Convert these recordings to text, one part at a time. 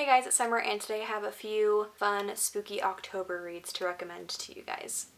guys, it's Summer and today I have a few fun, spooky October reads to recommend to you guys.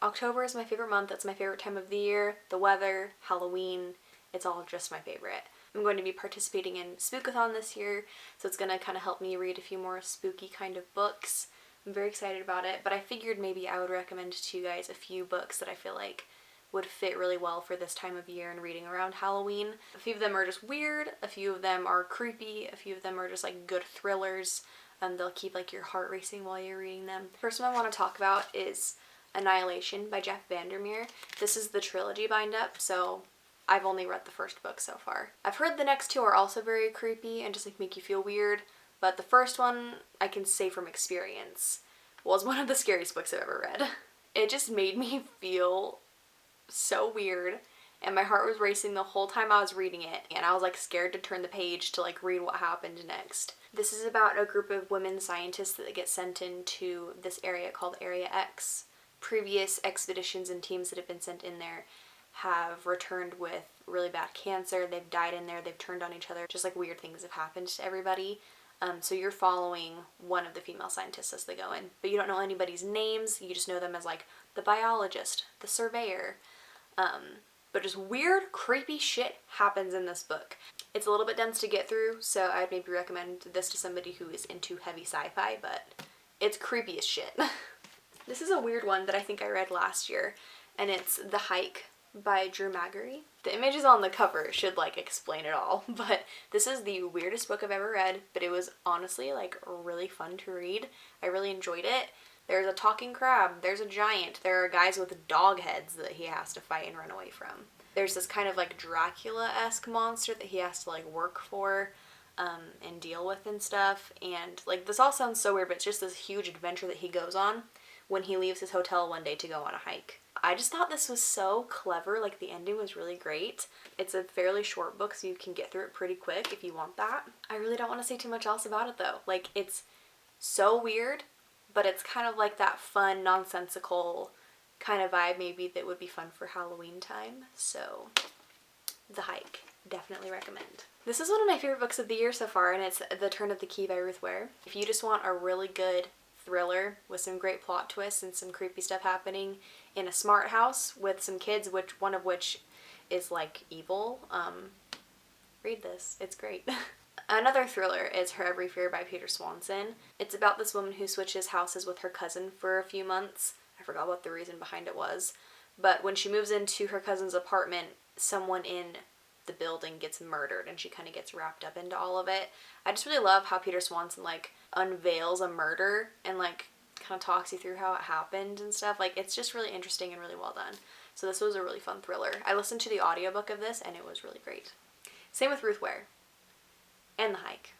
October is my favorite month. It's my favorite time of the year. The weather, Halloween, it's all just my favorite. I'm going to be participating in Spookathon this year, so it's going to kind of help me read a few more spooky kind of books. I'm very excited about it, but I figured maybe I would recommend to you guys a few books that I feel like would fit really well for this time of year and reading around Halloween. A few of them are just weird, a few of them are creepy, a few of them are just like good thrillers, and they'll keep like your heart racing while you're reading them. The first one I want to talk about is Annihilation by Jeff Vandermeer. This is the trilogy bind-up, so I've only read the first book so far. I've heard the next two are also very creepy and just like make you feel weird, but the first one I can say from experience was one of the scariest books I've ever read. It just made me feel so weird, and my heart was racing the whole time I was reading it, and I was like scared to turn the page to like read what happened next. This is about a group of women scientists that get sent into this area called Area X. Previous expeditions and teams that have been sent in there have returned with really bad cancer. They've died in there, they've turned on each other, just like weird things have happened to everybody. So you're following one of the female scientists as they go in, but you don't know anybody's names, you just know them as like the biologist, the surveyor. But just weird, creepy shit happens in this book. It's a little bit dense to get through, so I'd maybe recommend this to somebody who is into heavy sci-fi, but it's creepy as shit. This is a weird one that I think I read last year, and it's The Hike by Drew Magary. The images on the cover should like explain it all, but this is the weirdest book I've ever read, but it was honestly like really fun to read. I really enjoyed it. There's a talking crab, there's a giant, there are guys with dog heads that he has to fight and run away from. There's this kind of like Dracula-esque monster that he has to like work for and deal with and stuff, and like this all sounds so weird, but it's just this huge adventure that he goes on when he leaves his hotel one day to go on a hike. I just thought this was so clever, like the ending was really great. It's a fairly short book, so you can get through it pretty quick if you want that. I really don't want to say too much else about it though. Like, it's so weird, but it's kind of like that fun, nonsensical kind of vibe maybe that would be fun for Halloween time. So, The Hike, definitely recommend. This is one of my favorite books of the year so far, and it's The Turn of the Key by Ruth Ware. If you just want a really good thriller with some great plot twists and some creepy stuff happening in a smart house with some kids, one of which is like evil, read this. It's great. Another thriller is Her Every Fear by Peter Swanson. It's about this woman who switches houses with her cousin for a few months. I forgot what the reason behind it was, but when she moves into her cousin's apartment, someone in the building gets murdered and she kind of gets wrapped up into all of it. I just really love how Peter Swanson like unveils a murder and like kind of talks you through how it happened and stuff. Like, it's just really interesting and really well done. So this was a really fun thriller. I listened to the audiobook of this and it was really great. Same with Ruth Ware and The Hike.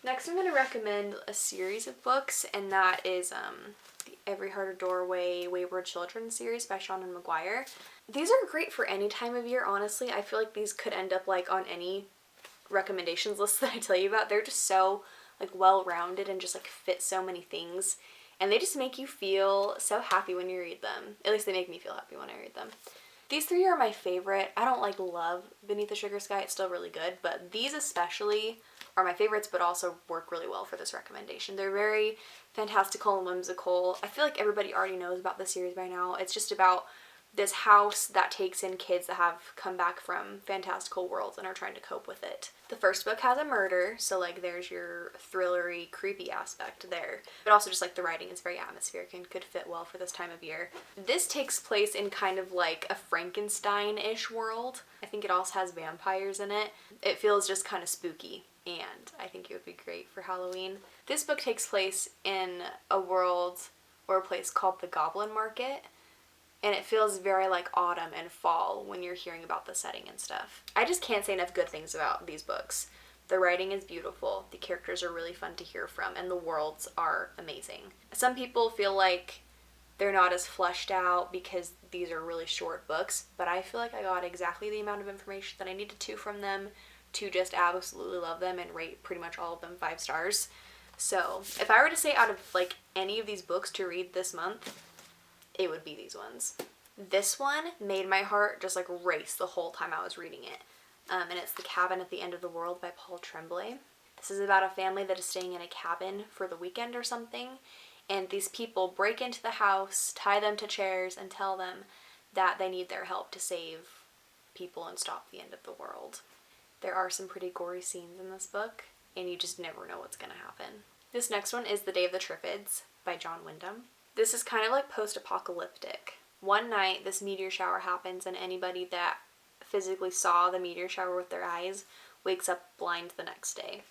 Next I'm going to recommend a series of books, and that is the Every Heart a Doorway Wayward Children series by Seanan McGuire. These are great for any time of year, honestly. I feel like these could end up like on any recommendations list that I tell you about. They're just so like well-rounded and just like fit so many things, and they just make you feel so happy when you read them. At least they make me feel happy when I read them. These three are my favorite. I don't like love Beneath the Sugar Sky, it's still really good, but these especially are my favorites, but also work really well for this recommendation. They're very fantastical and whimsical. I feel like everybody already knows about this series by now. It's just about this house that takes in kids that have come back from fantastical worlds and are trying to cope with it. The first book has a murder, so like there's your thrillery, creepy aspect there. But also just like the writing is very atmospheric and could fit well for this time of year. This takes place in kind of like a Frankenstein-ish world. I think it also has vampires in it. It feels just kind of spooky, and I think it would be great for Halloween. This book takes place in a world or a place called the Goblin Market, and it feels very like autumn and fall when you're hearing about the setting and stuff. I just can't say enough good things about these books. The writing is beautiful, the characters are really fun to hear from, and the worlds are amazing. Some people feel like they're not as fleshed out because these are really short books, but I feel like I got exactly the amount of information that I needed to from them to just absolutely love them and rate pretty much all of them 5 stars. So if I were to say out of like any of these books to read this month, it would be these ones. This one made my heart just like race the whole time I was reading it. and it's The Cabin at the End of the World by Paul Tremblay. This is about a family that is staying in a cabin for the weekend or something, and these people break into the house, tie them to chairs, and tell them that they need their help to save people and stop the end of the world. There are some pretty gory scenes in this book, and you just never know what's going to happen. This next one is The Day of the Triffids by John Wyndham. This is kind of like post-apocalyptic. One night, this meteor shower happens, and anybody that physically saw the meteor shower with their eyes wakes up blind the next day.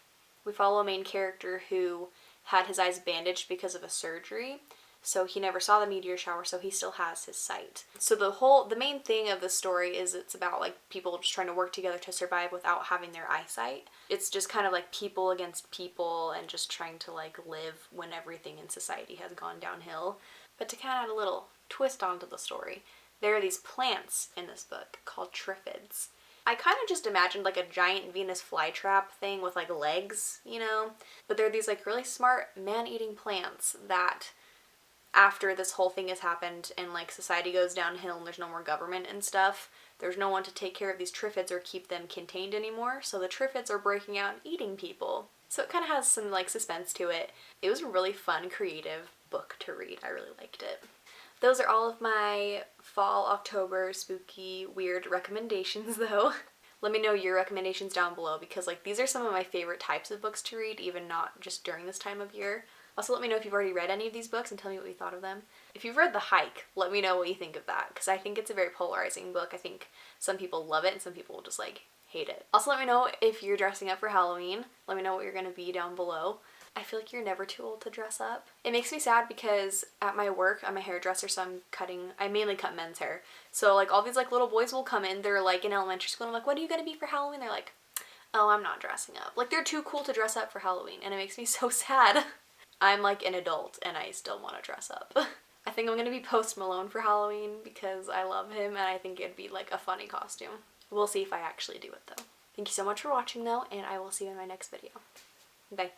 We follow a main character who had his eyes bandaged because of a surgery, so he never saw the meteor shower, so he still has his sight. So the main thing of the story is it's about like people just trying to work together to survive without having their eyesight. It's just kind of like people against people and just trying to like live when everything in society has gone downhill. But to kind of add a little twist onto the story, there are these plants in this book called triffids. I kind of just imagined like a giant Venus flytrap thing with like legs, you know? But they're these like really smart man-eating plants that after this whole thing has happened and like society goes downhill and there's no more government and stuff, there's no one to take care of these triffids or keep them contained anymore, so the triffids are breaking out and eating people. So it kind of has some like suspense to it. It was a really fun, creative book to read. I really liked it. Those are all of my fall, October, spooky, weird recommendations though. Let me know your recommendations down below because like these are some of my favorite types of books to read, even not just during this time of year. Also, let me know if you've already read any of these books and tell me what you thought of them. If you've read The Hike, let me know what you think of that, because I think it's a very polarizing book. I think some people love it and some people will just like hate it. Also, let me know if you're dressing up for Halloween. Let me know what you're gonna be down below. I feel like you're never too old to dress up. It makes me sad because at my work, I'm a hairdresser, so I mainly cut men's hair. So like all these like little boys will come in, they're like in elementary school, and I'm like, what are you gonna be for Halloween? They're like, oh, I'm not dressing up. Like they're too cool to dress up for Halloween, and it makes me so sad. I'm like an adult and I still want to dress up. I think I'm going to be Post Malone for Halloween because I love him and I think it'd be like a funny costume. We'll see if I actually do it though. Thank you so much for watching though, and I will see you in my next video. Bye.